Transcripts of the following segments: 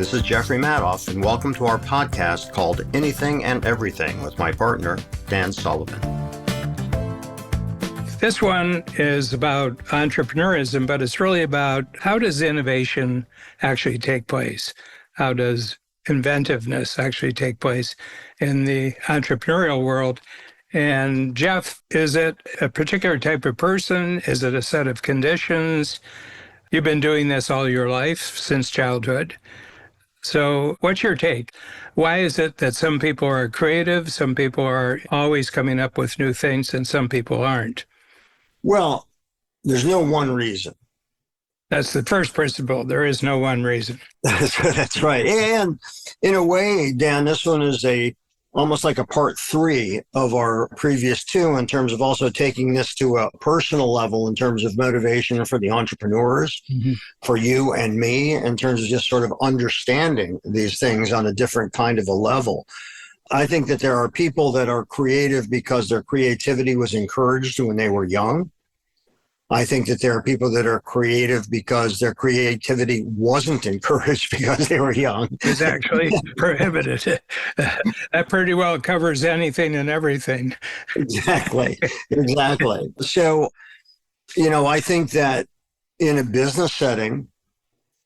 This is Jeffrey Madoff, and welcome to our podcast called Anything and Everything with my partner, Dan Sullivan. This one is about entrepreneurism, but it's really about how does innovation actually take place? How does inventiveness actually take place in the entrepreneurial world? And Jeff, is it a particular type of person? Is it a set of conditions? You've been doing this all your life since childhood. So what's your take? Why is it that some people are creative, some people are always coming up with new things, and some people aren't? Well, there's no one reason. That's the first principle. There is no one reason. That's right. And in a way, Dan, this one is almost like a part 3 of our previous 2 in terms of also taking this to a personal level in terms of motivation for the entrepreneurs, for you and me, in terms of just sort of understanding these things on a different kind of a level. I think that there are people that are creative because their creativity was encouraged when they were young. I think that there are people that are creative because their creativity wasn't encouraged because they were young. It's actually prohibited. That pretty well covers anything and everything. Exactly. So, I think that in a business setting,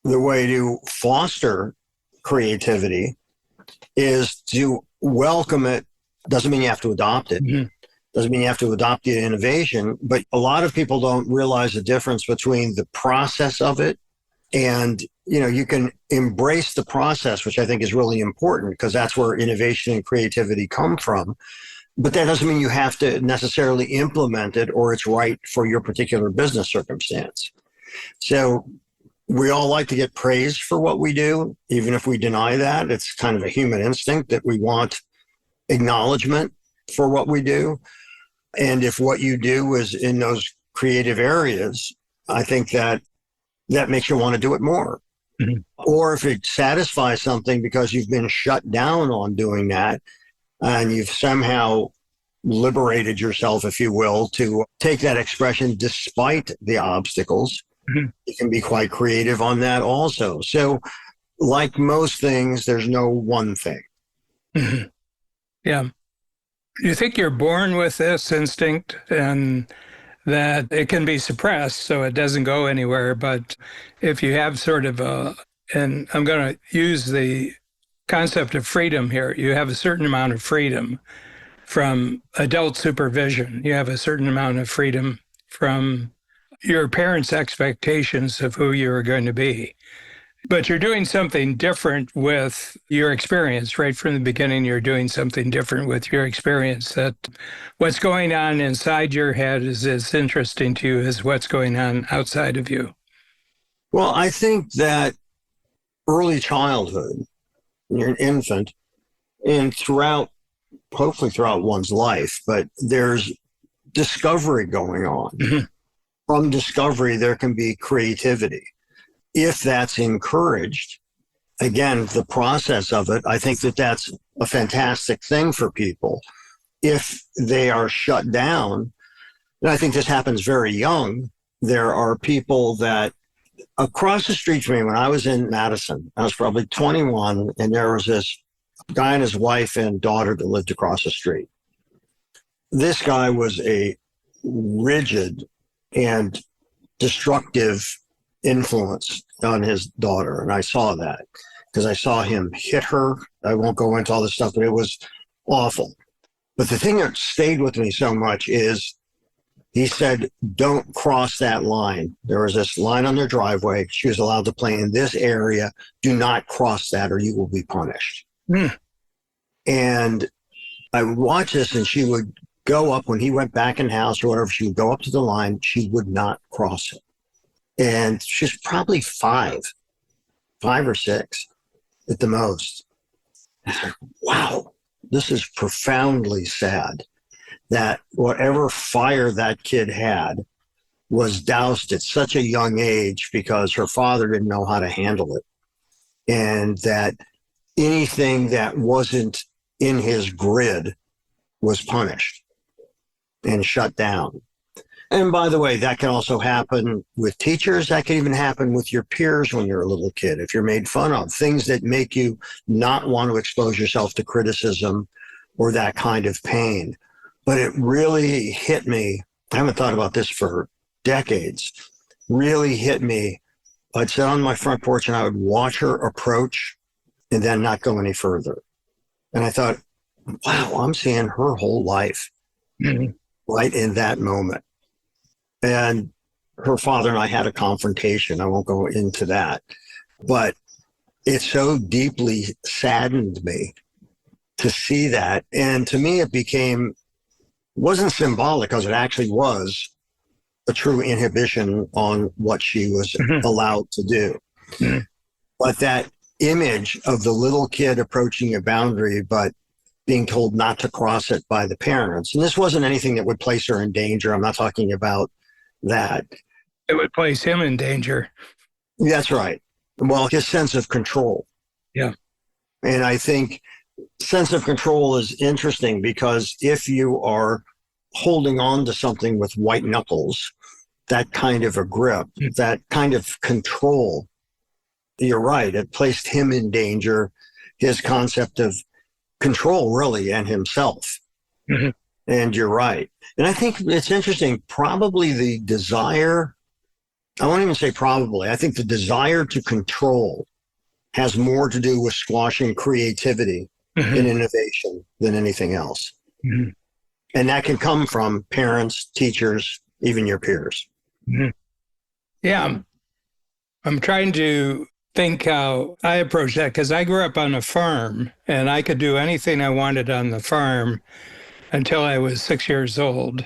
the way to foster creativity is to welcome it. Doesn't mean you have to adopt it. Mm-hmm. Doesn't mean you have to adopt the innovation, but a lot of people don't realize the difference between the process of it and, you can embrace the process, which I think is really important because that's where innovation and creativity come from. But that doesn't mean you have to necessarily implement it or it's right for your particular business circumstance. So we all like to get praised for what we do, even if we deny that. It's kind of a human instinct that we want acknowledgement for what we do. And if what you do is in those creative areas, I think that makes you want to do it more. Mm-hmm. Or if it satisfies something because you've been shut down on doing that and you've somehow liberated yourself, if you will, to take that expression despite the obstacles, mm-hmm. You can be quite creative on that also. So like most things, there's no one thing. Mm-hmm. Yeah. You think you're born with this instinct and that it can be suppressed so it doesn't go anywhere. But if you have sort of and I'm going to use the concept of freedom here, you have a certain amount of freedom from adult supervision. You have a certain amount of freedom from your parents' expectations of who you're going to be. But you're doing something different with your experience. Right from the beginning, you're doing something different with your experience. That what's going on inside your head is as interesting to you as what's going on outside of you. Well, I think that early childhood, you're an infant, and hopefully throughout one's life, but there's discovery going on. Mm-hmm. From discovery, there can be creativity. If that's encouraged, again, the process of it, I think that that's a fantastic thing for people. If they are shut down, and I think this happens very young, there are people that across the street from me, when I was in Madison, I was probably 21, and there was this guy and his wife and daughter that lived across the street. This guy was a rigid and destructive influence on his daughter. And I saw that because I saw him hit her. I won't go into all this stuff, but it was awful. But the thing that stayed with me so much is he said, don't cross that line. There was this line on their driveway. She was allowed to play in this area. Do not cross that or you will be punished. Mm. And I would watch this and she would go up when he went back in house or whatever. She would go up to the line. She would not cross it. And she's probably 5 or 6 at the most. Wow, this is profoundly sad that whatever fire that kid had was doused at such a young age because her father didn't know how to handle it. And that anything that wasn't in his grid was punished and shut down. And by the way, that can also happen with teachers. That can even happen with your peers when you're a little kid. If you're made fun of, things that make you not want to expose yourself to criticism or that kind of pain. But it really hit me. I haven't thought about this for decades. Really hit me. I'd sit on my front porch and I would watch her approach and then not go any further. And I thought, wow, I'm seeing her whole life right in that moment. And her father and I had a confrontation. I won't go into that. But it so deeply saddened me to see that. And to me, wasn't symbolic, because it actually was a true inhibition on what she was allowed to do. But that image of the little kid approaching a boundary, but being told not to cross it by the parents. And this wasn't anything that would place her in danger. I'm not talking about that. It would place him in danger. That's right. Well, his sense of control. Yeah. And I think sense of control is interesting, because if you are holding on to something with white knuckles, that kind of a grip, that kind of control, you're right, it placed him in danger, his concept of control, really, and himself. And you're right. And I think it's interesting, probably the desire, I won't even say probably, I think the desire to control has more to do with squashing creativity and innovation than anything else. And that can come from parents, teachers, even your peers. Yeah. I'm trying to think how I approach that, because I grew up on a farm and I could do anything I wanted on the farm until I was 6 years old.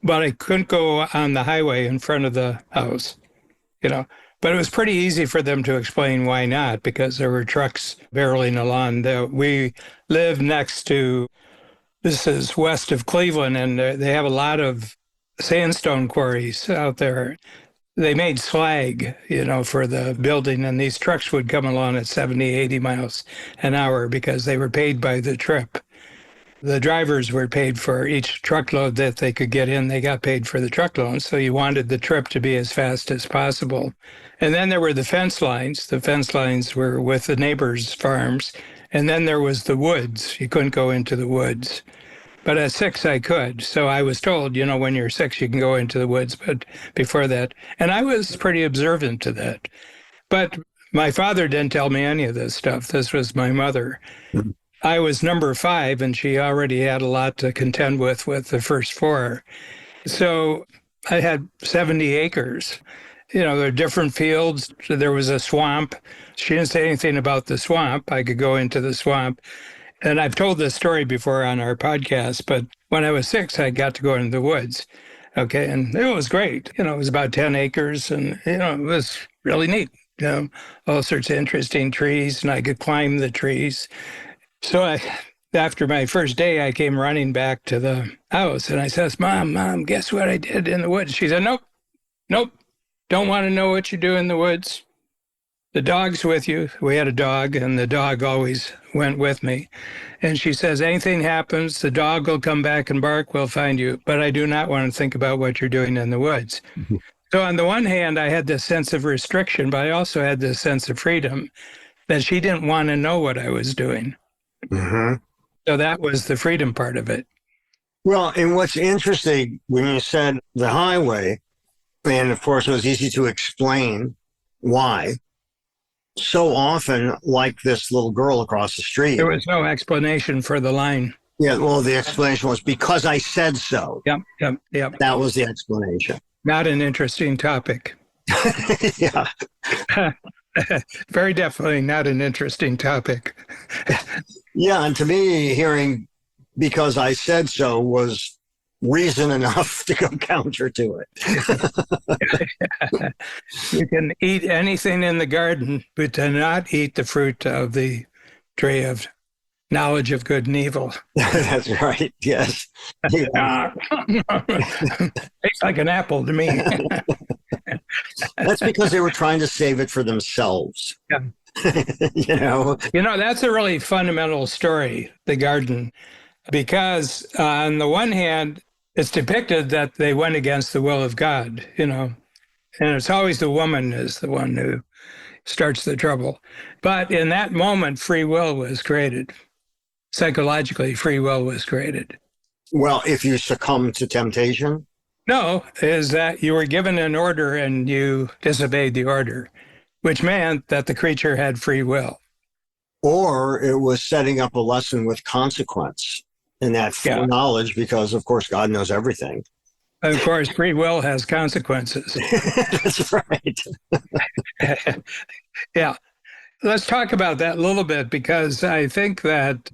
But I couldn't go on the highway in front of the house, But it was pretty easy for them to explain why not, because there were trucks barreling along. We live next to, this is west of Cleveland, and they have a lot of sandstone quarries out there. They made slag, for the building, and these trucks would come along at 70, 80 miles an hour because they were paid by the trip. The drivers were paid for each truckload that they could get in. They got paid for the truckload, so you wanted the trip to be as fast as possible. And then there were the fence lines. The fence lines were with the neighbors' farms. And then there was the woods. You couldn't go into the woods. But at 6, I could. So I was told, when you're 6, you can go into the woods. But before that, and I was pretty observant to that. But my father didn't tell me any of this stuff. This was my mother. I was number 5, and she already had a lot to contend with the first 4. So I had 70 acres. There are different fields. There was a swamp. She didn't say anything about the swamp. I could go into the swamp. And I've told this story before on our podcast, but when I was 6, I got to go into the woods. Okay. And it was great. It was about 10 acres and, it was really neat. All sorts of interesting trees, and I could climb the trees. So after my first day, I came running back to the house and I says, Mom, guess what I did in the woods? She said, Nope. Don't want to know what you do in the woods. The dog's with you. We had a dog, and the dog always went with me. And she says, anything happens, the dog will come back and bark, we'll find you. But I do not want to think about what you're doing in the woods. So on the one hand, I had this sense of restriction, but I also had this sense of freedom that she didn't want to know what I was doing. So that was the freedom part of it. Well, and what's interesting, when you said the highway, and of course it was easy to explain why, so often, like this little girl across the street, there was no explanation for the line. Yeah, well, the explanation was because I said so. Yep. That was the explanation. Not an interesting topic. Yeah. Very definitely not an interesting topic. Yeah, and to me, hearing because I said so was reason enough to go counter to it. You can eat anything in the garden, but do not eat the fruit of the tree of knowledge of good and evil. That's right, yes. Yeah. Tastes like an apple to me. That's because they were trying to save it for themselves. Yeah. That's a really fundamental story, the garden, because on the one hand, it's depicted that they went against the will of God, and it's always the woman is the one who starts the trouble. But in that moment, free will was created. Psychologically, free will was created. Well, if you succumb to temptation? No, is that you were given an order and you disobeyed the order, which meant that the creature had free will. Or it was setting up a lesson with consequence and that foreknowledge, because, of course, God knows everything. Of course, free will has consequences. That's right. Yeah. Let's talk about that a little bit, because I think that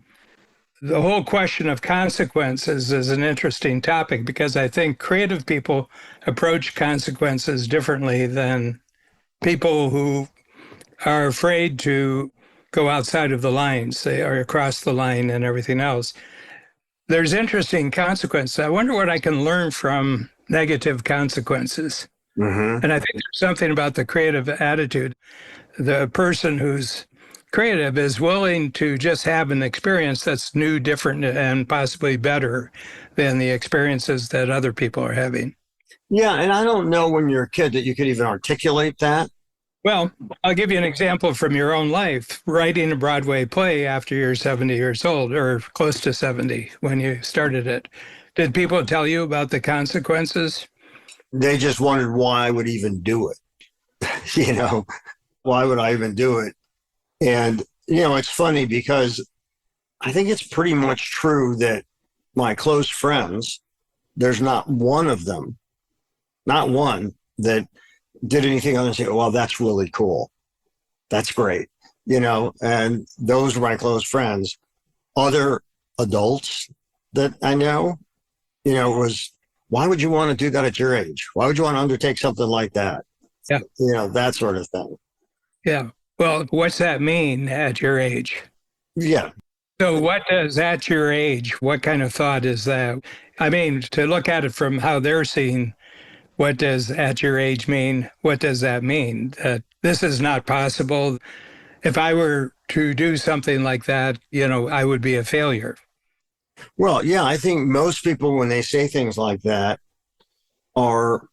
the whole question of consequences is an interesting topic, because I think creative people approach consequences differently than people who are afraid to go outside of the lines. They are across the line and everything else. There's interesting consequences. I wonder what I can learn from negative consequences. Mm-hmm. And I think there's something about the creative attitude. The person who's creative is willing to just have an experience that's new, different, and possibly better than the experiences that other people are having. Yeah, and I don't know when you're a kid that you could even articulate that. Well, I'll give you an example from your own life. Writing a Broadway play after you're 70 years old, or close to 70 when you started it. Did people tell you about the consequences? They just wondered why I would even do it. Why would I even do it? And, it's funny because I think it's pretty much true that my close friends, there's not one of them, not one, that did anything other than say, oh, well, that's really cool. That's great. And those were my close friends. Other adults that I know, was, why would you want to do that at your age? Why would you want to undertake something like that? Yeah. That sort of thing. Yeah. Well, what's that mean at your age? Yeah. So what does at your age, what kind of thought is that? I mean, to look at it from how they're seeing, what does at your age mean? What does that mean? That this is not possible. If I were to do something like that, I would be a failure. Well, yeah, I think most people, when they say things like that, are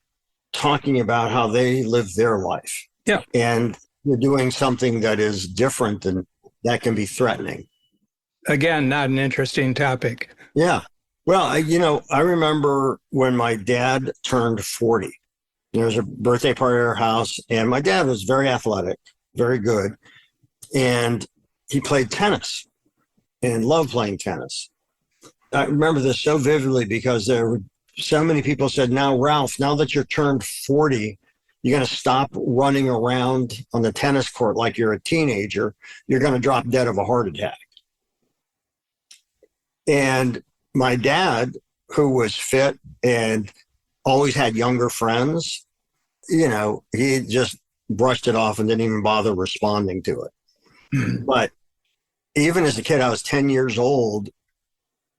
talking about how they live their life. Yeah. And you're doing something that is different, and that can be threatening. Again, not an interesting topic. Yeah. Well, I remember when my dad turned 40. There was a birthday party at our house, and my dad was very athletic, very good. And he played tennis and loved playing tennis. I remember this so vividly because there were so many people said, now, Ralph, now that you're turned 40, you're going to stop running around on the tennis court like you're a teenager. You're going to drop dead of a heart attack. And my dad, who was fit and always had younger friends, he just brushed it off and didn't even bother responding to it. Mm-hmm. But even as a kid, I was 10 years old,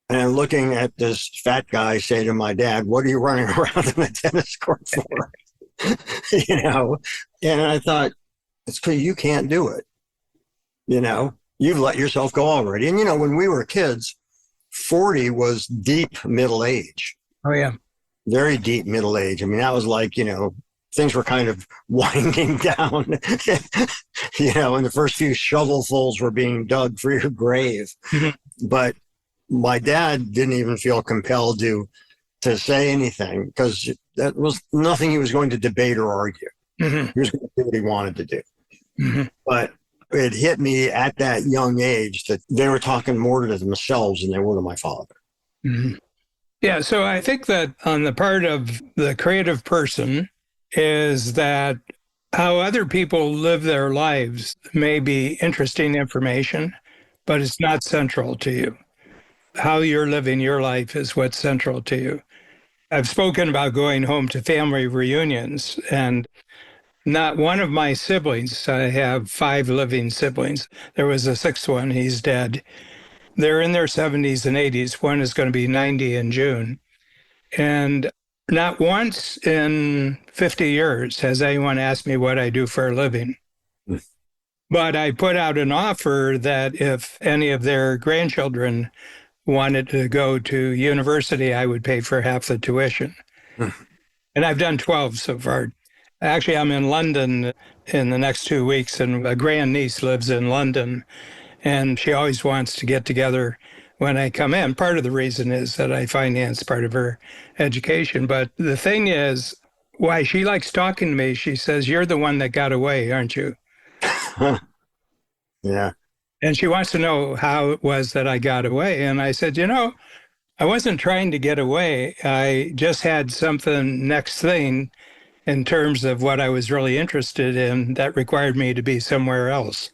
and I'm looking at this fat guy say to my dad, what are you running around on the tennis court for? And I thought, it's because you can't do it. You've let yourself go already. And, when we were kids, 40 was deep middle age. Oh, yeah. Very deep middle age. I mean, that was like, things were kind of winding down, and the first few shovelfuls were being dug for your grave. Mm-hmm. But my dad didn't even feel compelled to say anything, because that was nothing he was going to debate or argue. Mm-hmm. He was going to do what he wanted to do. Mm-hmm. But it hit me at that young age that they were talking more to themselves than they were to my father. Mm-hmm. Yeah, so I think that on the part of the creative person is that how other people live their lives may be interesting information, but it's not central to you. How you're living your life is what's central to you. I've spoken about going home to family reunions, and not one of my siblings, I have 5 living siblings. There was a 6th one, he's dead. They're in their 70s and 80s. One is going to be 90 in June. And not once in 50 years has anyone asked me what I do for a living. But I put out an offer that if any of their grandchildren wanted to go to university, I would pay for half the tuition. And I've done 12 so far. Actually, I'm in London in the next 2 weeks, and a grandniece lives in London, and she always wants to get together when I come in. Part of the reason is that I finance part of her education. But the thing is, why she likes talking to me, she says, "You're the one that got away, aren't you?" Yeah. And she wants to know how it was that I got away. And I said, I wasn't trying to get away. I just had something next thing in terms of what I was really interested in that required me to be somewhere else.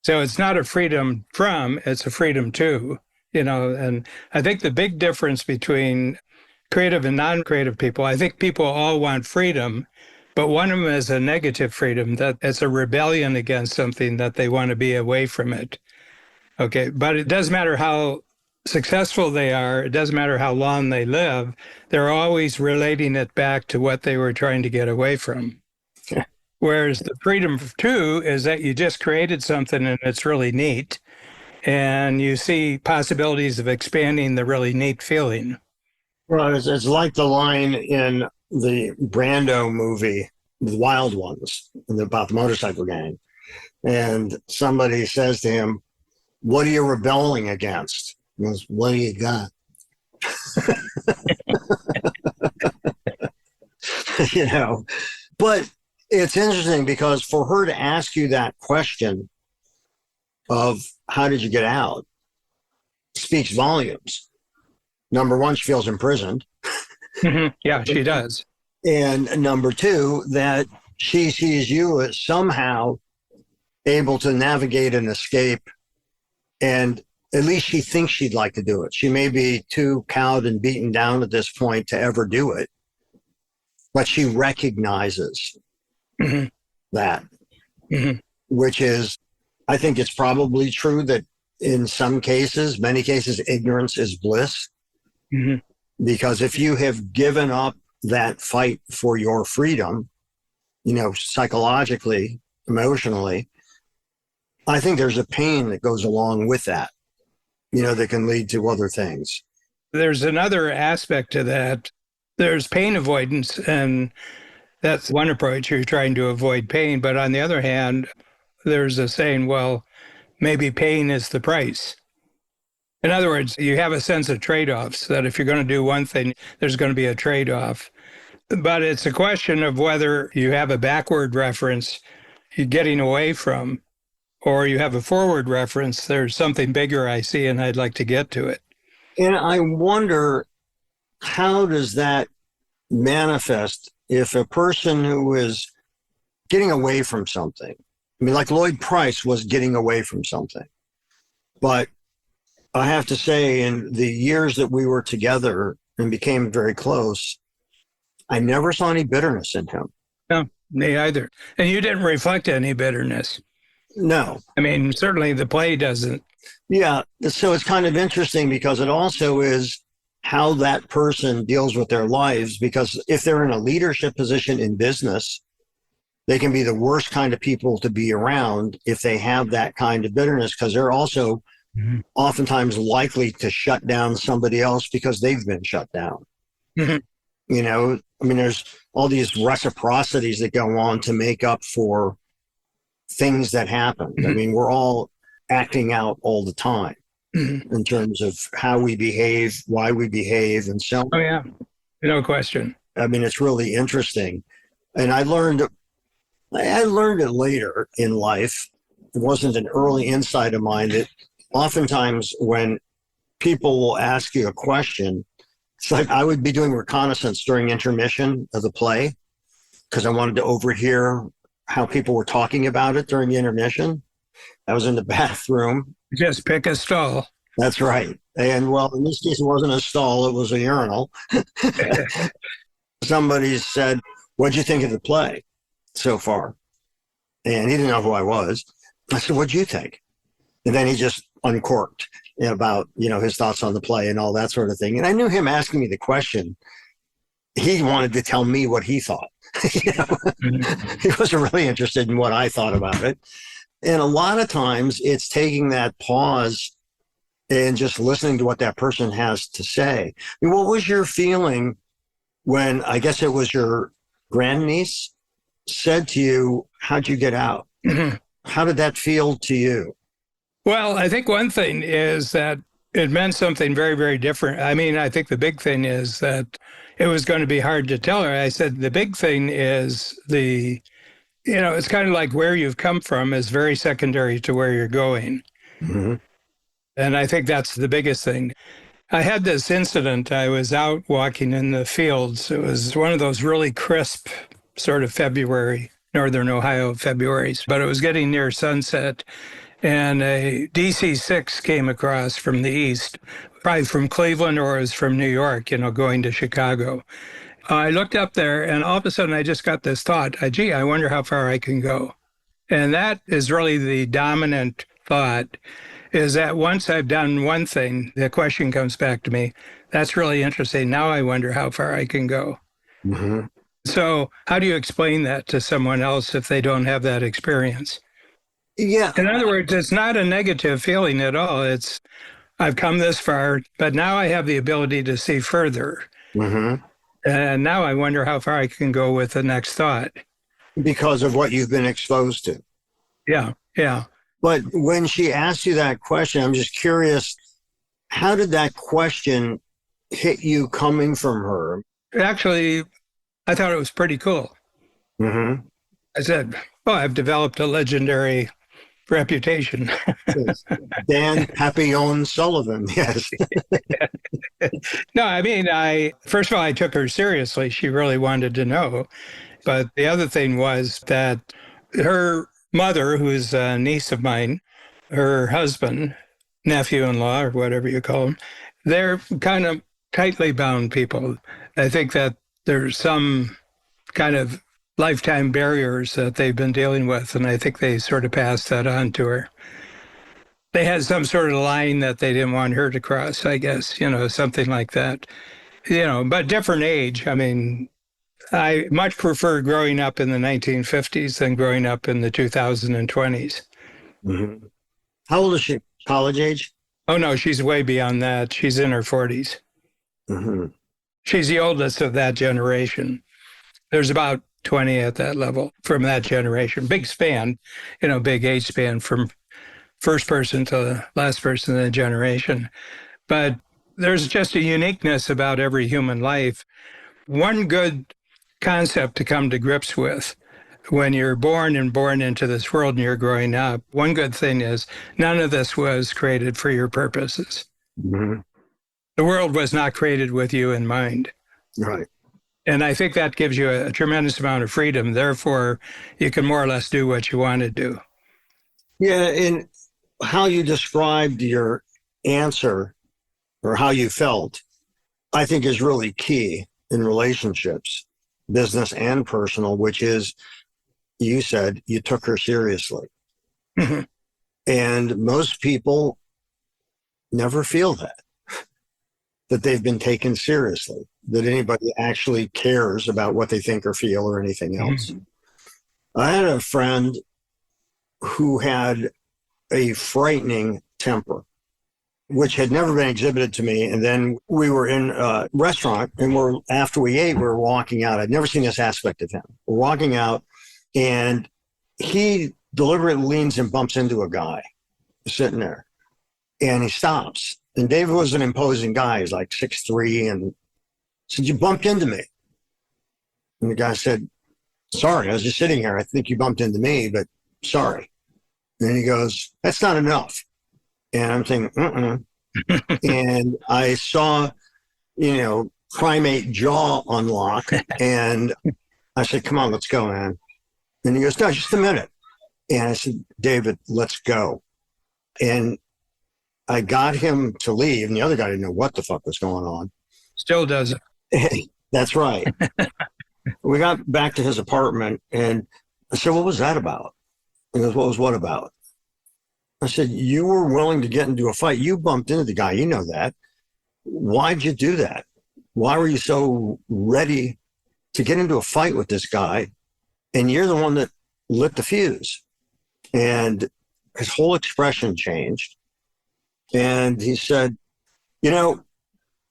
So it's not a freedom from, it's a freedom to, and I think the big difference between creative and non-creative people, I think people all want freedom, but one of them is a negative freedom, that it's a rebellion against something that they want to be away from it. Okay, but it doesn't matter how successful they are, it doesn't matter how long they live, they're always relating it back to what they were trying to get away from. Whereas the freedom to is that you just created something and it's really neat, and you see possibilities of expanding the really neat feeling. Well, it's like the line in the Brando movie, The Wild Ones, about the motorcycle gang. And somebody says to him, "What are you rebelling against?" He goes, "What do you got?" But it's interesting because for her to ask you that question of how did you get out speaks volumes. Number one, she feels imprisoned. Yeah, she does. And number two, that she sees you as somehow able to navigate and escape. And at least she thinks she'd like to do it. She may be too cowed and beaten down at this point to ever do it, but she recognizes that, which is, I think it's probably true that in some cases, many cases, ignorance is bliss. Because if you have given up that fight for your freedom, psychologically, emotionally, I think there's a pain that goes along with that, that can lead to other things. There's another aspect to that. There's pain avoidance, and that's one approach. You're trying to avoid pain. But on the other hand, there's a saying, well, maybe pain is the price. In other words, you have a sense of trade-offs, that if you're going to do one thing, there's going to be a trade-off. But it's a question of whether you have a backward reference you're getting away from, or you have a forward reference, there's something bigger I see and I'd like to get to it. And I wonder, how does that manifest if a person who is getting away from something, like Lloyd Price was getting away from something, but I have to say, in the years that we were together and became very close, I never saw any bitterness in him. No, me either. And you didn't reflect any bitterness. No. Certainly the play doesn't. Yeah. So it's kind of interesting because it also is how that person deals with their lives. Because if they're in a leadership position in business, they can be the worst kind of people to be around if they have that kind of bitterness, because they're also oftentimes likely to shut down somebody else because they've been shut down. There's all these reciprocities that go on to make up for things that happen. We're all acting out all the time in terms of how we behave, why we behave, and so on. Oh, yeah. No question. It's really interesting. And I learned it later in life. It wasn't an early insight of mine that oftentimes when people will ask you a question, it's like I would be doing reconnaissance during intermission of the play because I wanted to overhear how people were talking about it during the intermission. I was in the bathroom. Just pick a stall. That's right. And well, in this case, it wasn't a stall, it was a urinal. Somebody said, "What'd you think of the play so far?" And he didn't know who I was. I said, "What'd you think?" And then he just uncorked about, his thoughts on the play and all that sort of thing. And I knew him asking me the question. He wanted to tell me what he thought. He wasn't really interested in what I thought about it. And a lot of times it's taking that pause and just listening to what that person has to say. I mean, what was your feeling when, I guess it was your grandniece said to you, how'd you get out? How did that feel to you? Well, I think one thing is that it meant something very, very different. I mean, I think the big thing is that it was going to be hard to tell her. I said, the big thing is it's kind of like where you've come from is very secondary to where you're going. Mm-hmm. And I think that's the biggest thing. I had this incident. I was out walking in the fields. It was one of those really crisp sort of February, Northern Ohio Februarys, but it was getting near sunset. And a DC-6 came across from the east, probably from Cleveland or it was from New York, going to Chicago. I looked up there and all of a sudden I just got this thought, gee, I wonder how far I can go. And that is really the dominant thought, is that once I've done one thing, the question comes back to me, that's really interesting. Now I wonder how far I can go. Mm-hmm. So how do you explain that to someone else if they don't have that experience? Yeah. In other words, it's not a negative feeling at all. It's, I've come this far, but now I have the ability to see further. Mm-hmm. And now I wonder how far I can go with the next thought. Because of what you've been exposed to. Yeah, yeah. But when she asked you that question, I'm just curious, how did that question hit you coming from her? Actually, I thought it was pretty cool. Mm-hmm. I said, well, I've developed a legendary reputation. Dan Papillon Sullivan, yes. No, I mean, first of all, I took her seriously. She really wanted to know. But the other thing was that her mother, who's a niece of mine, her husband, nephew-in-law, or whatever you call them, they're kind of tightly bound people. I think that there's some kind of lifetime barriers that they've been dealing with, and I think they sort of passed that on to her. They had some sort of line that they didn't want her to cross, I guess, something like that. But different age. I mean, I much prefer growing up in the 1950s than growing up in the 2020s. Mm-hmm. How old is she? College age? Oh, no, she's way beyond that. She's in her 40s. Mm-hmm. She's the oldest of that generation. There's about 20 at that level from that generation. Big span, big age span from first person to last person in the generation. But there's just a uniqueness about every human life. One good concept to come to grips with when you're born into this world and you're growing up, one good thing is none of this was created for your purposes. Mm-hmm. The world was not created with you in mind. Right. And I think that gives you a tremendous amount of freedom. Therefore, you can more or less do what you want to do. Yeah, and how you described your answer or how you felt, I think is really key in relationships, business and personal, which is, you said you took her seriously. Mm-hmm. And most people never feel that they've been taken seriously, that anybody actually cares about what they think or feel or anything else. Mm-hmm. I had a friend who had a frightening temper, which had never been exhibited to me. And then we were in a restaurant and after we ate, we were walking out. I'd never seen this aspect of him. We're walking out and he deliberately leans and bumps into a guy sitting there and he stops. And David was an imposing guy. He's like 6'3", and said, "You bumped into me." And the guy said, "Sorry, I was just sitting here. I think you bumped into me, but sorry." And he goes, "That's not enough." And I'm thinking, And I saw, primate jaw unlock. And I said, "Come on, let's go, man." And he goes, "No, just a minute." And I said, "David, let's go." And I got him to leave, and the other guy didn't know what the fuck was going on. Still doesn't. That's right. We got back to his apartment, and I said, "What was that about?" He goes, "What was what about?" I said, "You were willing to get into a fight. You bumped into the guy. You know that. Why'd you do that? Why were you so ready to get into a fight with this guy? And you're the one that lit the fuse." And his whole expression changed. And he said, you know,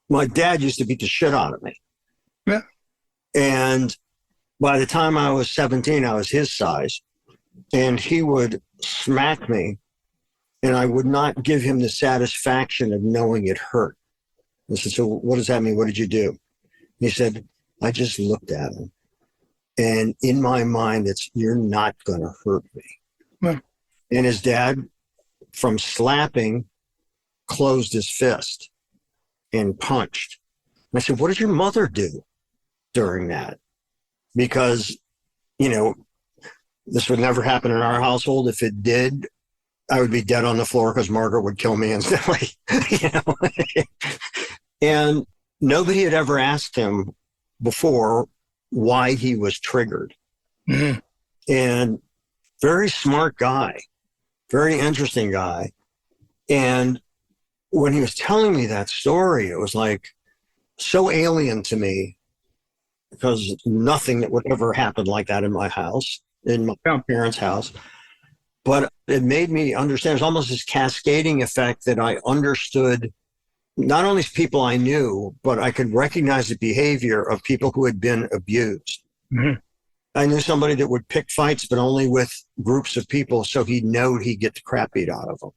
my dad used to beat the shit out of me. Yeah. And by the time I was 17, I was his size. And he would smack me, and I would not give him the satisfaction of knowing it hurt. I said, so what does that mean? What did you do? He said, I just looked at him. And in my mind, it's, you're not going to hurt me. Yeah. And his dad, from slapping, closed his fist and punched. And I said, what did your mother do during that? Because, you know, this would never happen in our household. If it did, I would be dead on the floor because Margaret would kill me instantly. You know? And nobody had ever asked him before why he was triggered. Mm-hmm. And very smart guy, very interesting guy. And when he was telling me that story, it was like so alien to me, because nothing that would ever happen like that in my house, in my parents' house. But it made me understand, it's almost this cascading effect that I understood not only people I knew, but I could recognize the behavior of people who had been abused. Mm-hmm. I knew somebody that would pick fights, but only with groups of people, so he'd know he'd get the crap beat out of him,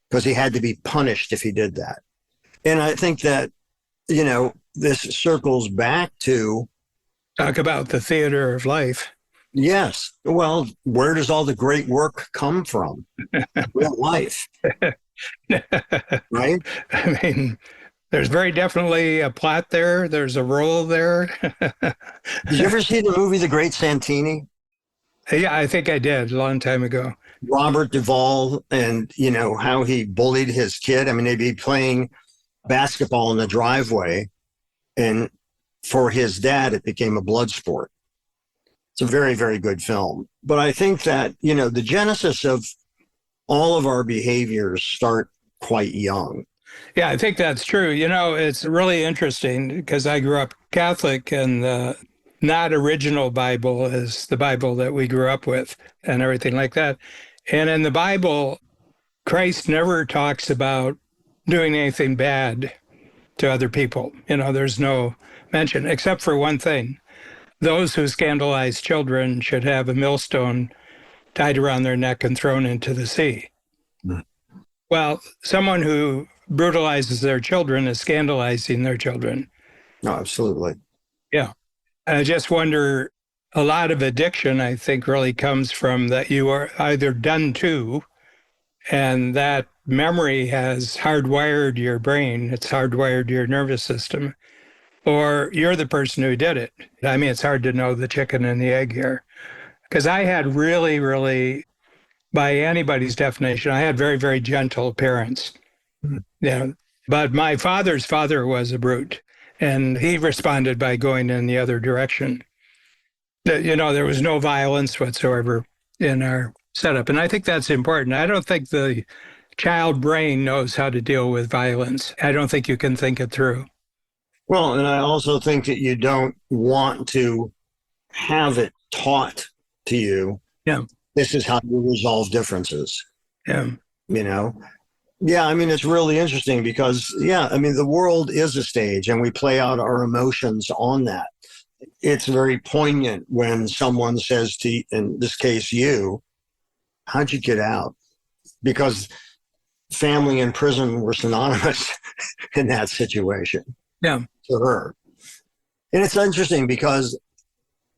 because he had to be punished if he did that. And I think that, you know, this circles back to... Talk about the theater of life. Yes. Well, where does all the great work come from? Real life. Right? I mean, there's very definitely a plot there. There's a role there. Did you ever see the movie The Great Santini? Yeah, I think I did a long time ago. Robert Duvall, and, you know, how he bullied his kid. I mean, they'd be playing basketball in the driveway, and for his dad, it became a blood sport. It's a very, very good film. But I think that, you know, the genesis of all of our behaviors start quite young. Yeah, I think that's true. You know, it's really interesting because I grew up Catholic, and the not original Bible is the Bible that we grew up with and everything like that. And in the Bible, Christ never talks about doing anything bad to other people. You know, there's no mention, except for one thing. Those who scandalize children should have a millstone tied around their neck and thrown into the sea. Mm. Well, someone who brutalizes their children is scandalizing their children. No, absolutely. Yeah. I just wonder, a lot of addiction, I think, really comes from that you are either done to, and that memory has hardwired your brain, it's hardwired your nervous system, or you're the person who did it. I mean, it's hard to know the chicken and the egg here. Because I had really, really, by anybody's definition, I had very, very gentle parents. Mm-hmm. Yeah. But my father's father was a brute, and he responded by going in the other direction. You know, there was no violence whatsoever in our setup. And I think that's important. I don't think the child brain knows how to deal with violence. I don't think you can think it through. Well, and I also think that you don't want to have it taught to you. Yeah. This is how you resolve differences. Yeah. You know? Yeah, I mean, it's really interesting because, yeah, I mean, the world is a stage and we play out our emotions on that. It's very poignant when someone says to, in this case, you, how'd you get out? Because family and prison were synonymous in that situation. Yeah. To her. And it's interesting because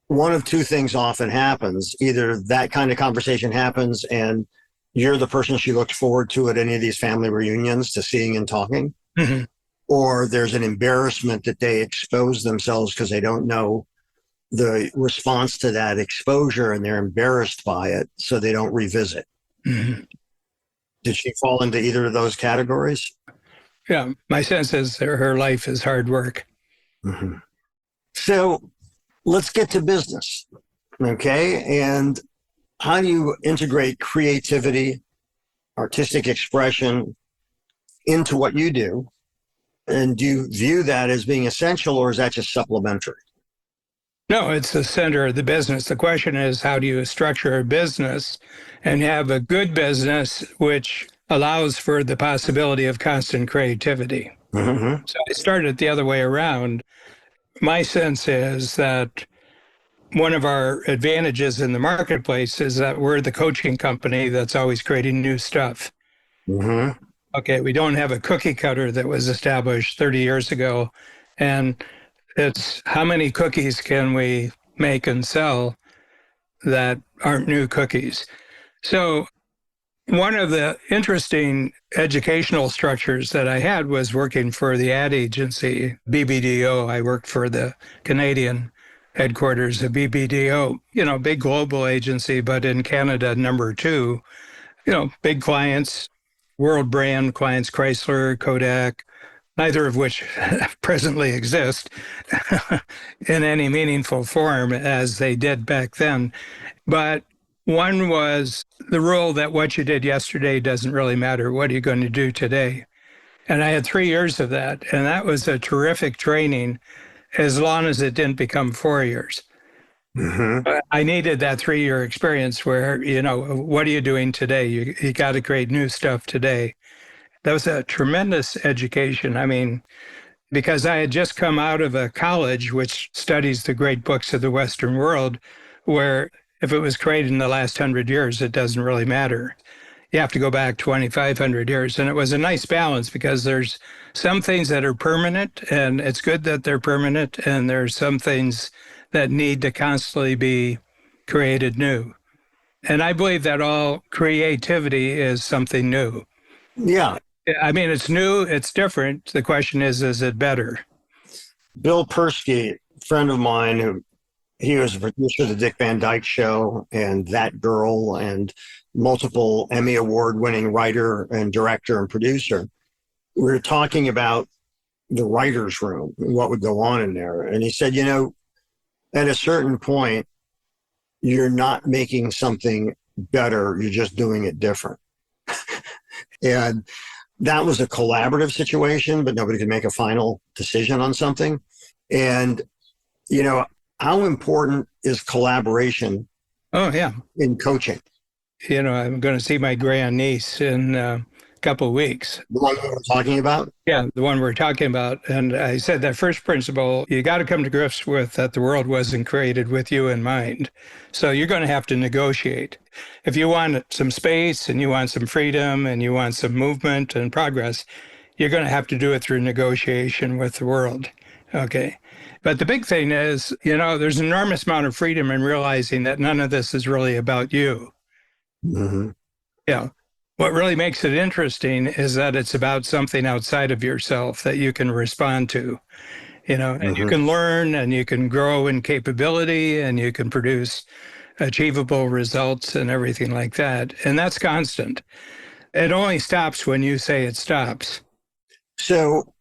one of two things often happens. Either that kind of conversation happens and you're the person she looked forward to at any of these family reunions to seeing and talking, mm-hmm. or there's an embarrassment that they expose themselves because they don't know the response to that exposure and they're embarrassed by it, so they don't revisit. Mm-hmm. Did she fall into either of those categories? Yeah, my sense is her life is hard work. Mm-hmm. So let's get to business, okay? And how do you integrate creativity, artistic expression into what you do? And do you view that as being essential, or is that just supplementary? No, it's the center of the business. The question is, how do you structure a business and have a good business which allows for the possibility of constant creativity. Mm-hmm. So I started the other way around. My sense is that one of our advantages in the marketplace is that we're the coaching company that's always creating new stuff. Mm-hmm. Okay, we don't have a cookie cutter that was established 30 years ago. And it's how many cookies can we make and sell that aren't new cookies? So one of the interesting educational structures that I had was working for the ad agency, BBDO. I worked for the Canadian headquarters of BBDO, big global agency, but in Canada, number two, big clients, world brand clients, Chrysler, Kodak, neither of which presently exist in any meaningful form as they did back then. But one was the rule that what you did yesterday doesn't really matter. What are you going to do today? And I had 3 years of that. And that was a terrific training as long as it didn't become 4 years. Mm-hmm. But I needed that 3-year experience where, what are you doing today? You got to create new stuff today. That was a tremendous education. I mean, because I had just come out of a college which studies the great books of the Western world, where if it was created in the last 100 years, it doesn't really matter. You have to go back 2,500 years. And it was a nice balance because there's some things that are permanent, and it's good that they're permanent, and there's some things that need to constantly be created new. And I believe that all creativity is something new. Yeah. I mean, it's new, it's different. The question is it better? Bill Persky, friend of mine, who he was a producer of the Dick Van Dyke Show and That Girl and multiple Emmy Award-winning writer and director and producer. We were talking about the writer's room and what would go on in there. And he said, at a certain point, you're not making something better, you're just doing it different. And that was a collaborative situation, but nobody could make a final decision on something. And, how important is collaboration? Oh, yeah. In coaching? I'm going to see my grandniece in a couple of weeks. The one we were talking about? Yeah, the one we're talking about. And I said that first principle, you got to come to grips with that the world wasn't created with you in mind. So you're going to have to negotiate. If you want some space and you want some freedom and you want some movement and progress, you're going to have to do it through negotiation with the world. Okay. But the big thing is, there's an enormous amount of freedom in realizing that none of this is really about you. Mm-hmm. Yeah. What really makes it interesting is that it's about something outside of yourself that you can respond to, and Mm-hmm. you can learn and you can grow in capability and you can produce achievable results and everything like that. And that's constant. It only stops when you say it stops. So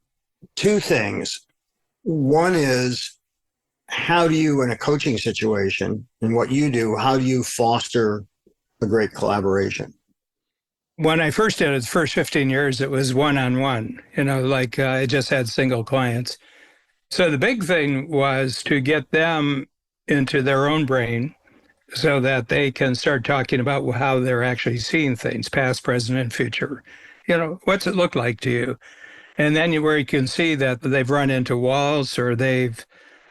2 things. One is, how do you, in a coaching situation and what you do, how do you foster a great collaboration? When I first did it, the first 15 years, it was one-on-one, I just had single clients. So the big thing was to get them into their own brain so that they can start talking about how they're actually seeing things, past, present, and future. What's it look like to you? And then where you can see that they've run into walls or they've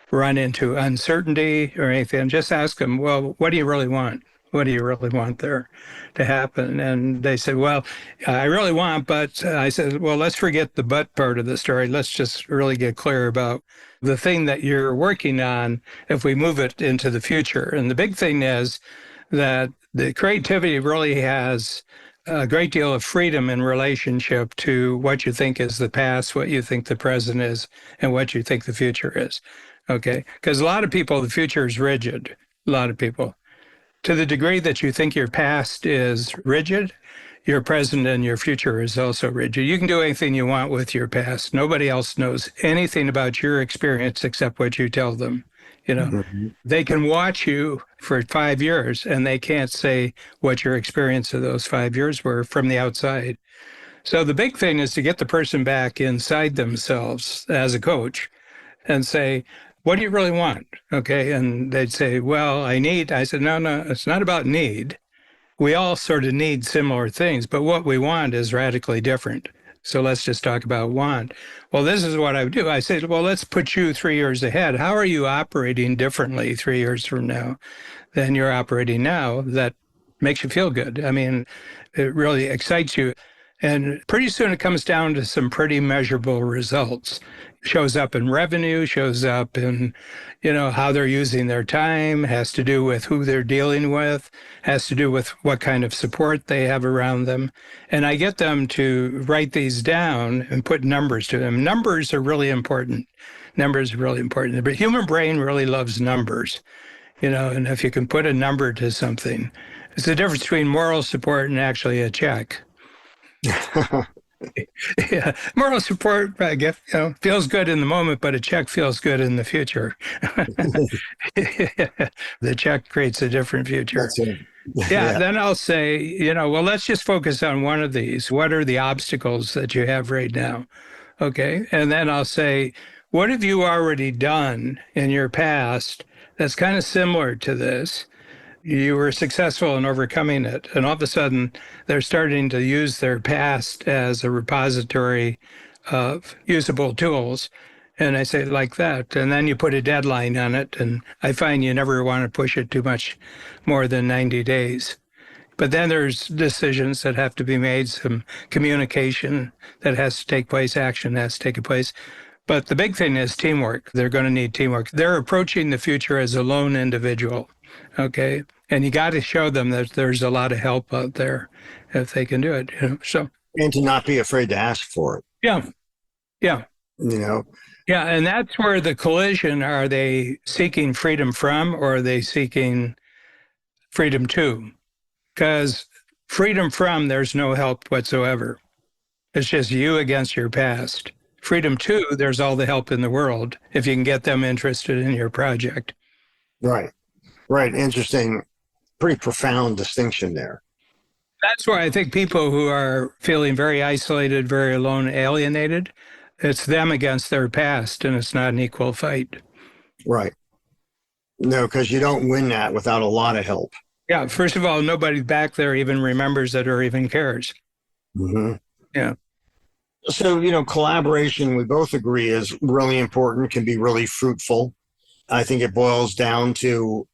run into uncertainty or anything, just ask them, well, what do you really want? What do you really want there to happen? And they said, well, I really want, but I said, well, let's forget the but part of the story. Let's just really get clear about the thing that you're working on if we move it into the future. And the big thing is that the creativity really has a great deal of freedom in relationship to what you think is the past, what you think the present is, and what you think the future is. Okay? Because a lot of people, the future is rigid. A lot of people. To the degree that you think your past is rigid, your present and your future is also rigid. You can do anything you want with your past. Nobody else knows anything about your experience except what you tell them. Mm-hmm. They can watch you for 5 years and they can't say what your experience of those 5 years were from the outside. So the big thing is to get the person back inside themselves as a coach and say, what do you really want? Okay. And they'd say, well, I need. I said, no, it's not about need. we all sort of need similar things, but what we want is radically different. So let's just talk about want. Well, this is what I would do. I say, well, let's put you 3 years ahead. How are you operating differently 3 years from now than you're operating now that makes you feel good? I mean, it really excites you. And pretty soon it comes down to some pretty measurable results. Shows up in revenue, shows up in, how they're using their time, has to do with who they're dealing with, has to do with what kind of support they have around them. And I get them to write these down and put numbers to them. Numbers are really important. Numbers are really important. The human brain really loves numbers, and if you can put a number to something, it's the difference between moral support and actually a check. Yeah, moral support, I guess, feels good in the moment, but a check feels good in the future. The check creates a different future. That's it. Yeah, then I'll say, well, let's just focus on one of these. What are the obstacles that you have right now? Okay. And then I'll say, what have you already done in your past that's kind of similar to this? You were successful in overcoming it. And all of a sudden, they're starting to use their past as a repository of usable tools. And I say like that. And then you put a deadline on it. And I find you never want to push it too much more than 90 days. But then there's decisions that have to be made, some communication that has to take place, action has to take place. But the big thing is teamwork. They're going to need teamwork. They're approaching the future as a lone individual. Okay. And you got to show them that there's a lot of help out there if they can do it. So, and to not be afraid to ask for it. Yeah. Yeah. Yeah. And that's where the collision, are they seeking freedom from, or are they seeking freedom to? Because freedom from, there's no help whatsoever. It's just you against your past. Freedom to, there's all the help in the world if you can get them interested in your project. Right. Interesting. Pretty profound distinction there. That's why I think people who are feeling very isolated, very alone, alienated, it's them against their past, and it's not an equal fight. Right. No, because you don't win that without a lot of help. Yeah. First of all, nobody back there even remembers it or even cares. Mm-hmm. Yeah. So, collaboration, we both agree, is really important, can be really fruitful. I think it boils down to,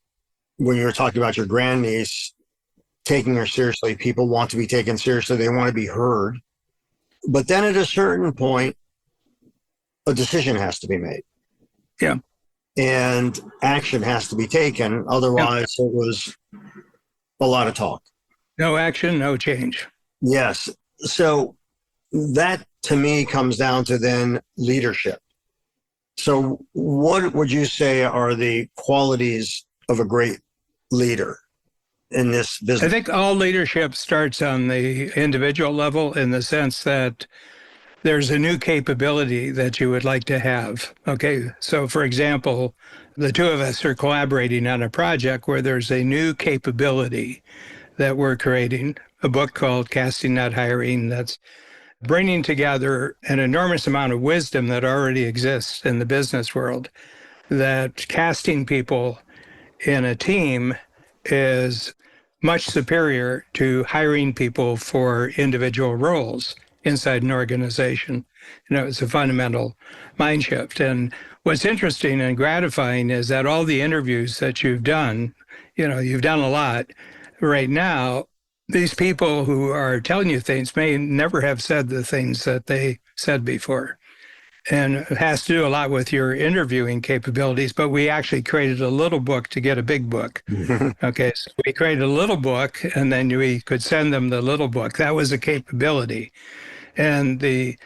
when you were talking about your grandniece, taking her seriously. People want to be taken seriously. They want to be heard. But then at a certain point, a decision has to be made. Yeah. And action has to be taken. Otherwise, It was a lot of talk. No action, no change. Yes. So that, to me, comes down to then leadership. So what would you say are the qualities of a great leader in this business? I think all leadership starts on the individual level, in the sense that there's a new capability that you would like to have. Okay. So for example, the two of us are collaborating on a project where there's a new capability that we're creating, a book called Casting, Not Hiring, that's bringing together an enormous amount of wisdom that already exists in the business world, that casting people in a team is much superior to hiring people for individual roles inside an organization. It's a fundamental mind shift. And what's interesting and gratifying is that all the interviews that you've done, you've done a lot right now. These people who are telling you things may never have said the things that they said before. And it has to do a lot with your interviewing capabilities, but we actually created a little book to get a big book. Okay, so we created a little book, and then we could send them the little book. That was a capability. And the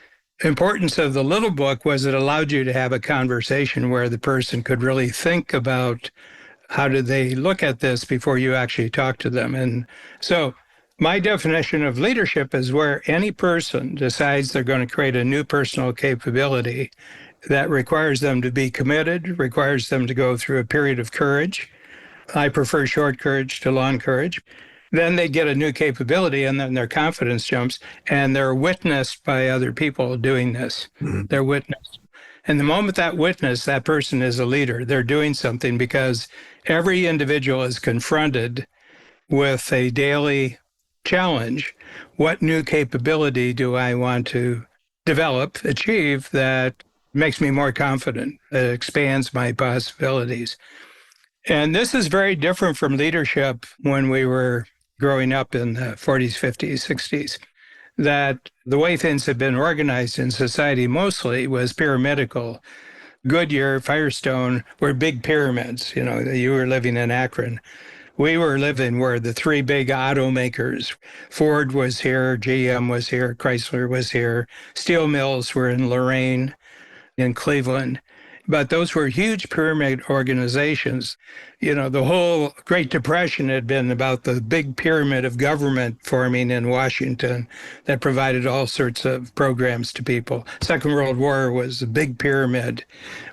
importance of the little book was it allowed you to have a conversation where the person could really think about how did they look at this before you actually talk to them. And so my definition of leadership is where any person decides they're going to create a new personal capability that requires them to be committed, requires them to go through a period of courage. I prefer short courage to long courage. Then they get a new capability, and then their confidence jumps, and they're witnessed by other people doing this. Mm-hmm. They're witnessed. And the moment that person is a leader, they're doing something, because every individual is confronted with a daily challenge. What new capability do I want to develop, achieve that makes me more confident, that expands my possibilities? And this is very different from leadership when we were growing up in the 40s, 50s, 60s, that the way things had been organized in society mostly was pyramidal. Goodyear, Firestone were big pyramids. You know, you were living in Akron. We were living where the three big automakers, Ford was here, GM was here, Chrysler was here, steel mills were in Lorain, in Cleveland. But those were huge pyramid organizations. You know, the whole Great Depression had been about the big pyramid of government forming in Washington that provided all sorts of programs to people. Second World War was a big pyramid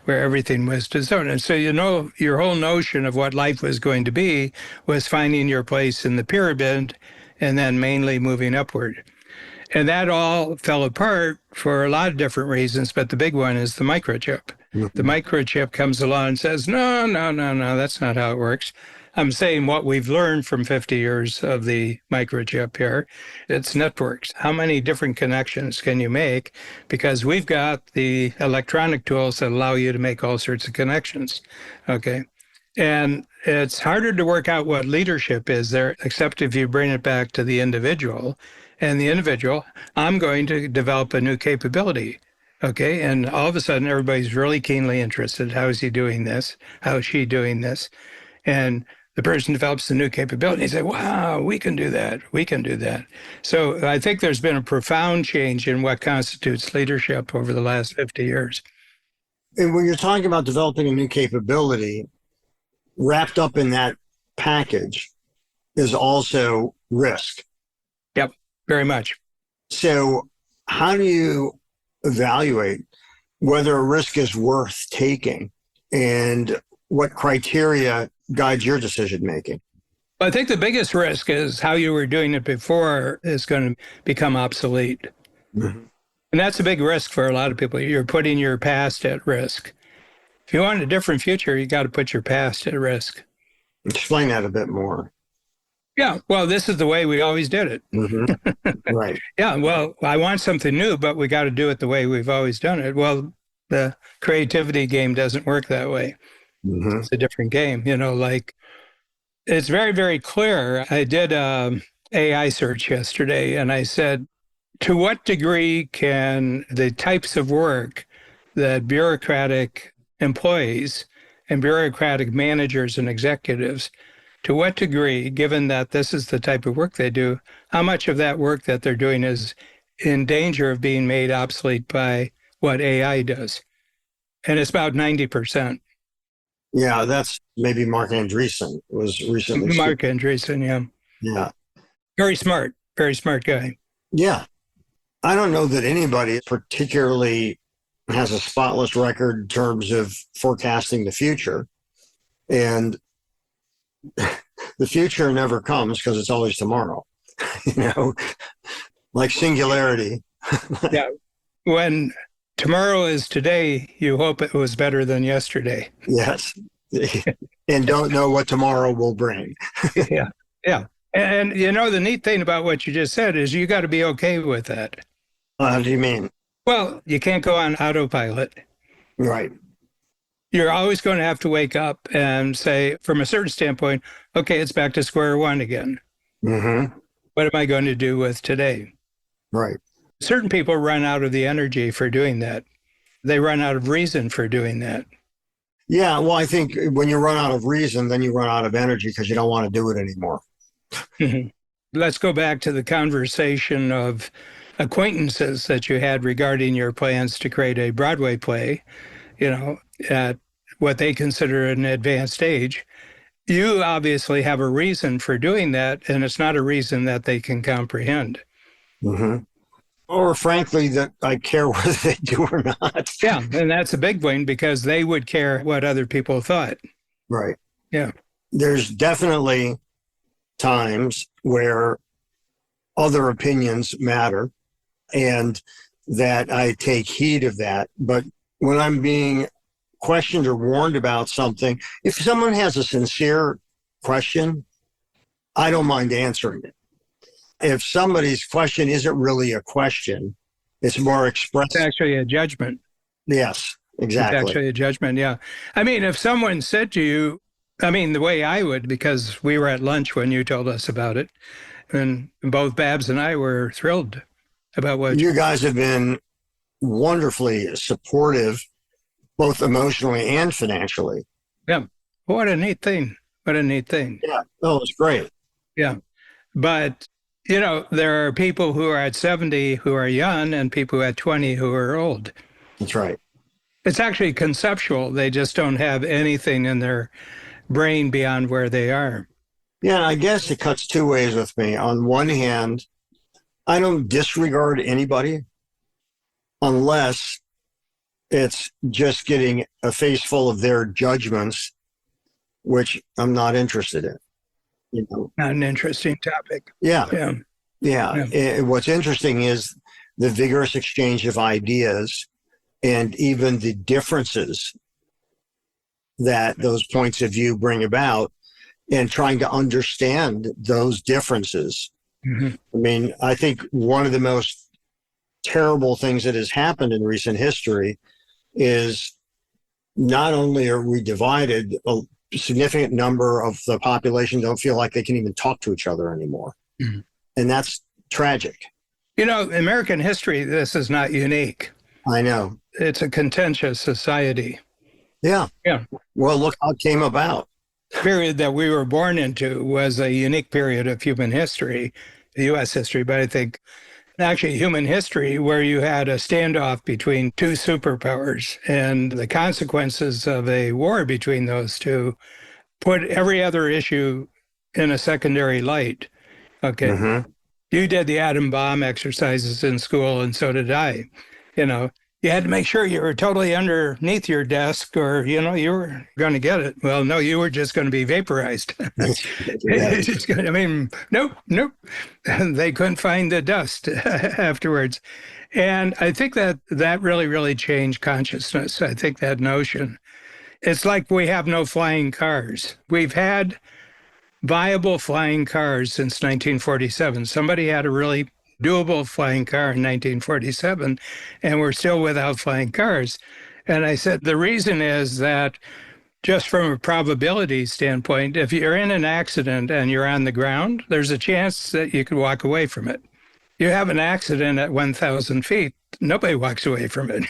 where everything was designed. And so, you know, your whole notion of what life was going to be was finding your place in the pyramid and then mainly moving upward. And that all fell apart for a lot of different reasons, but the big one is the microchip. The microchip comes along and says, no, that's not how it works. I'm saying what we've learned from 50 years of the microchip here, it's networks. How many different connections can you make? Because we've got the electronic tools that allow you to make all sorts of connections, okay? And it's harder to work out what leadership is there, except if you bring it back to the individual. And the individual, I'm going to develop a new capability, okay? And all of a sudden, everybody's really keenly interested. How is he doing this? How is she doing this? And the person develops a new capability. They say, wow, we can do that. We can do that. So I think there's been a profound change in what constitutes leadership over the last 50 years. And when you're talking about developing a new capability, wrapped up in that package is also risk. Yep, very much. So how do you evaluate whether a risk is worth taking and what criteria guides your decision making? I think the biggest risk is how you were doing it before is going to become obsolete. Mm-hmm. And that's a big risk for a lot of people. You're putting your past at risk. If you want a different future, you got to put your past at risk. Explain that a bit more. Yeah, well, this is the way we always did it. Mm-hmm. Right. Yeah, well, I want something new, but we got to do it the way we've always done it. Well, the creativity game doesn't work that way. Mm-hmm. It's a different game. You know, like it's very, very clear. I did an AI search yesterday, and I said, to what degree can the types of work that bureaucratic employees and bureaucratic managers and executives, to what degree, given that this is the type of work they do, how much of that work that they're doing is in danger of being made obsolete by what AI does? And it's about 90%. Yeah, that's maybe Mark Andreessen was recently. Mark Andreessen, yeah. Yeah. Very smart guy. Yeah. I don't know that anybody particularly has a spotless record in terms of forecasting the future. And the future never comes because it's always tomorrow, you know, like singularity. Yeah. When tomorrow is today, you hope it was better than yesterday. Yes. And don't know what tomorrow will bring. Yeah. Yeah. And, you know, the neat thing about what you just said is you got to be okay with that. How do you mean? Well, you can't go on autopilot. Right. You're always going to have to wake up and say, from a certain standpoint, okay, it's back to square one again. Mm-hmm. What am I going to do with today? Right. Certain people run out of the energy for doing that. They run out of reason for doing that. Yeah, well, I think when you run out of reason, then you run out of energy because you don't want to do it anymore. Mm-hmm. Let's go back to the conversation of acquaintances that you had regarding your plans to create a Broadway play, you know, at what they consider an advanced age. You obviously have a reason for doing that, and it's not a reason that they can comprehend. Mm-hmm. Or frankly, that I care whether they do or not. Yeah, and that's a big one because they would care what other people thought. Right. Yeah. There's definitely times where other opinions matter and that I take heed of that. But when I'm being questioned or warned about something, if someone has a sincere question, I don't mind answering it. If somebody's question isn't really a question, it's more It's expressive. actually a judgment. Yes, It's exactly. actually a judgment, yeah. I mean, if someone said to you, I mean, the way I would, because we were at lunch when you told us about it, and both Babs and I were thrilled about what You guys have been wonderfully supportive, both emotionally and financially. yeah. What a neat thing. What a neat thing. Yeah. Oh, it's great. Yeah. But, there are people who are at 70 who are young and people at 20 who are old. That's right. It's actually conceptual. They just don't have anything in their brain beyond where they are. Yeah, I guess it cuts two ways with me. On one hand, I don't disregard anybody unless it's just getting a face full of their judgments, which I'm not interested in. Not an interesting topic. Yeah. Yeah. Yeah. What's interesting is the vigorous exchange of ideas and even the differences that those points of view bring about, and trying to understand those differences. Mm-hmm. I mean, I think one of the most terrible things that has happened in recent history is not only are we divided, a significant number of the population don't feel like they can even talk to each other anymore. Mm-hmm. And that's tragic. American history, this is not unique. I know. It's a contentious society. Yeah. Yeah. Well, look how it came about. The period that we were born into was a unique period of human history, U.S. history, but I think actually human history, where you had a standoff between two superpowers, and the consequences of a war between those two put every other issue in a secondary light. Okay. Mm-hmm. You did the atom bomb exercises in school, and so did I. You had to make sure you were totally underneath your desk, or, you were going to get it. Well, no, you were just going to be vaporized. Nope. They couldn't find the dust afterwards. And I think that really, really changed consciousness. I think that notion. It's like we have no flying cars. We've had viable flying cars since 1947. Somebody had a really doable flying car in 1947, and we're still without flying cars. And I said, the reason is that just from a probability standpoint, if you're in an accident and you're on the ground, there's a chance that you could walk away from it. You have an accident at 1,000 feet, nobody walks away from it.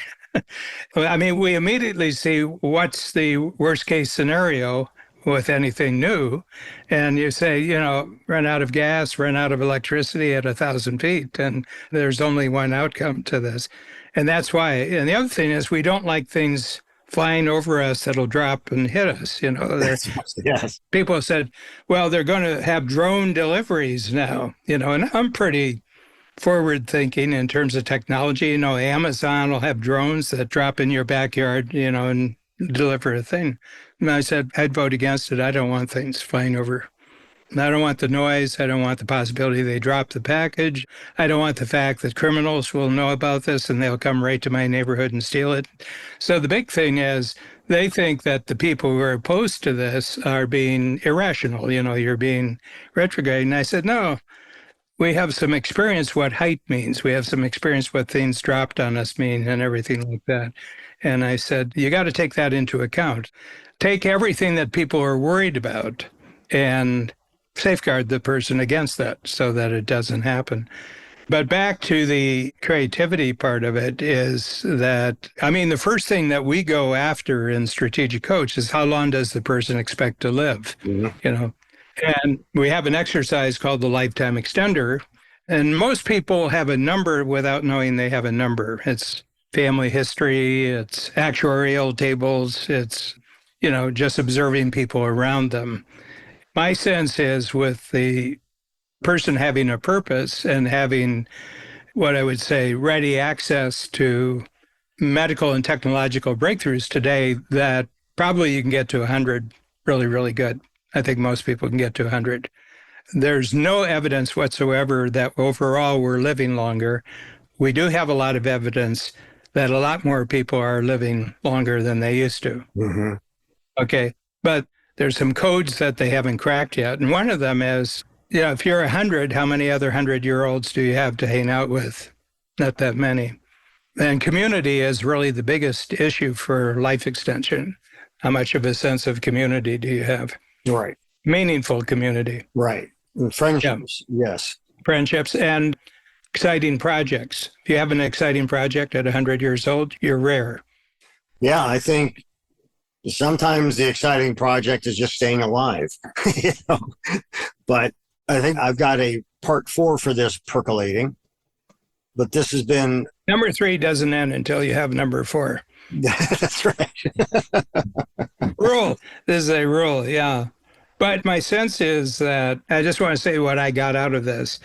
I mean, we immediately see what's the worst case scenario with anything new. And you say, run out of gas, run out of electricity at 1,000 feet. And there's only one outcome to this. And that's why. And the other thing is, we don't like things flying over us that'll drop and hit us. Yes. People said, well, they're going to have drone deliveries now, and I'm pretty forward thinking in terms of technology. Amazon will have drones that drop in your backyard, and deliver a thing. And I said, I'd vote against it. I don't want things flying over. I don't want the noise. I don't want the possibility they drop the package. I don't want the fact that criminals will know about this and they'll come right to my neighborhood and steal it. So the big thing is they think that the people who are opposed to this are being irrational. You're being retrograde. And I said, no, we have some experience what height means. We have some experience what things dropped on us mean and everything like that. And I said, you got to take that into account. Take everything that people are worried about and safeguard the person against that so that it doesn't happen. But back to the creativity part of it is that, the first thing that we go after in Strategic Coach is how long does the person expect to live, And we have an exercise called the Lifetime Extender. And most people have a number without knowing they have a number. It's family history, it's actuarial tables, it's, just observing people around them. My sense is with the person having a purpose and having what I would say ready access to medical and technological breakthroughs today, that probably you can get to 100 really, really good. I think most people can get to 100. There's no evidence whatsoever that overall we're living longer. We do have a lot of evidence that a lot more people are living longer than they used to. Mm-hmm. Okay, but there's some codes that they haven't cracked yet. And one of them is Yeah, if you're 100, how many other 100-year-olds do you have to hang out with? Not that many. And community is really the biggest issue for life extension. How much of a sense of community do you have? Right. Meaningful community. Right. And friendships, yes. Friendships and exciting projects. If you have an exciting project at 100 years old, you're rare. Yeah, I think sometimes the exciting project is just staying alive. You know? But I think I've got a part 4 for this percolating. But this has been... Number 3 doesn't end until you have number 4. That's right. Rule. This is a rule, yeah. But my sense is that, I just want to say what I got out of this,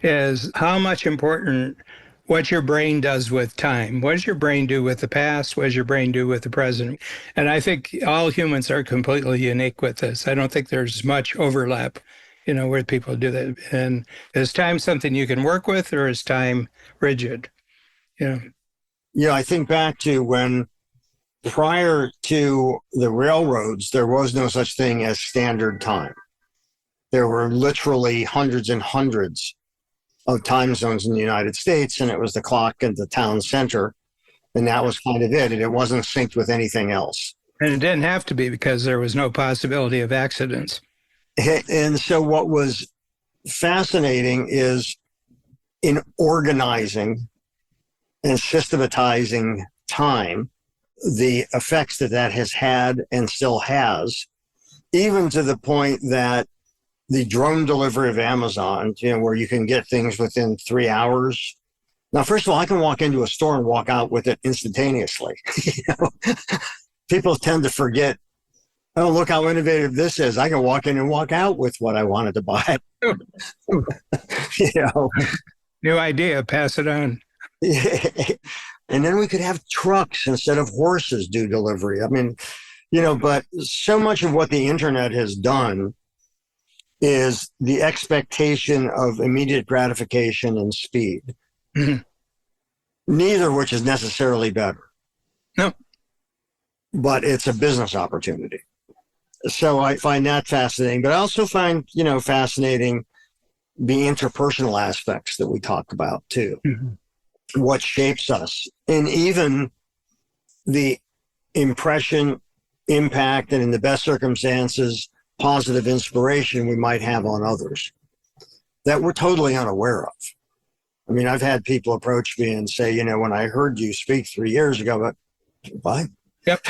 is how much important what your brain does with time. What does your brain do with the past? What does your brain do with the present? And I think all humans are completely unique with this. I don't think there's much overlap, where people do that. And is time something you can work with, or is time rigid? Yeah, I think back to when prior to the railroads, there was no such thing as standard time. There were literally hundreds and hundreds of time zones in the United States, and it was the clock at the town center, and that was kind of it, and it wasn't synced with anything else. And it didn't have to be, because there was no possibility of accidents. And so what was fascinating is in organizing and systematizing time, the effects that has had and still has, even to the point that the drone delivery of Amazon, where you can get things within 3 hours. Now, first of all, I can walk into a store and walk out with it instantaneously. People tend to forget, oh, look how innovative this is. I can walk in and walk out with what I wanted to buy. New idea, pass it on. And then we could have trucks instead of horses do delivery. I mean, but so much of what the internet has done is the expectation of immediate gratification and speed. Mm-hmm. Neither of which is necessarily better. No. But it's a business opportunity. So I find that fascinating. But I also find, fascinating the interpersonal aspects that we talk about too. Mm-hmm. What shapes us, and even the impression, impact, and in the best circumstances, positive inspiration we might have on others that we're totally unaware of. I mean, I've had people approach me and say, when I heard you speak 3 years ago, but what? Yep.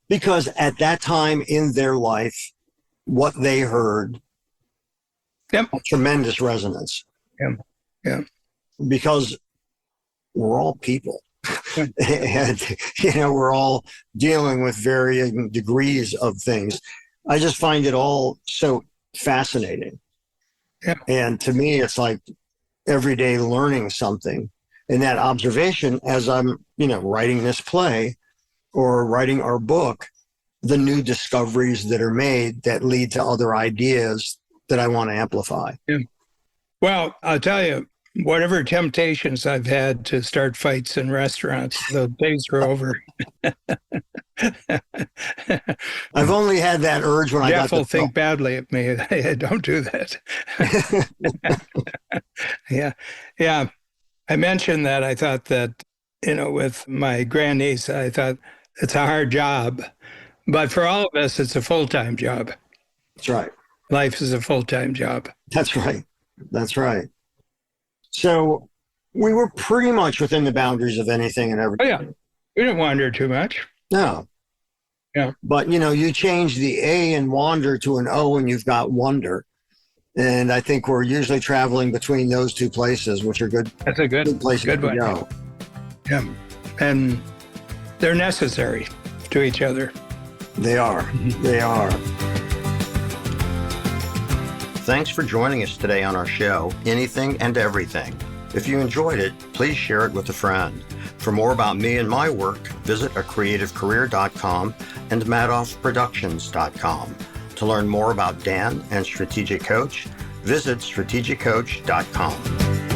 Because at that time in their life, what they heard, yep, a tremendous resonance. Yeah. Because we're all people. And, we're all dealing with varying degrees of things. I just find it all so fascinating. Yeah. And to me, it's like every day learning something. And that observation, as I'm, writing this play or writing our book, the new discoveries that are made that lead to other ideas that I want to amplify. Yeah. Well, I'll tell you, whatever temptations I've had to start fights in restaurants, the days are over. I've only had that urge when Jeff I got will think badly of me. Don't do that. Yeah. I mentioned that I thought that, with my grandniece, I thought it's a hard job. But for all of us, it's a full-time job. That's right. Life is a full-time job. That's right. That's right. So we were pretty much within the boundaries of anything and everything. Oh, yeah. We didn't wander too much. No. Yeah. But, you change the A in wander to an O and you've got wonder. And I think we're usually traveling between those two places, which are good. That's a good places good to one. go. Yeah. And they're necessary to each other. They are. They are. Thanks for joining us today on our show, Anything and Everything. If you enjoyed it, please share it with a friend. For more about me and my work, visit acreativecareer.com and madoffproductions.com. To learn more about Dan and Strategic Coach, visit strategiccoach.com.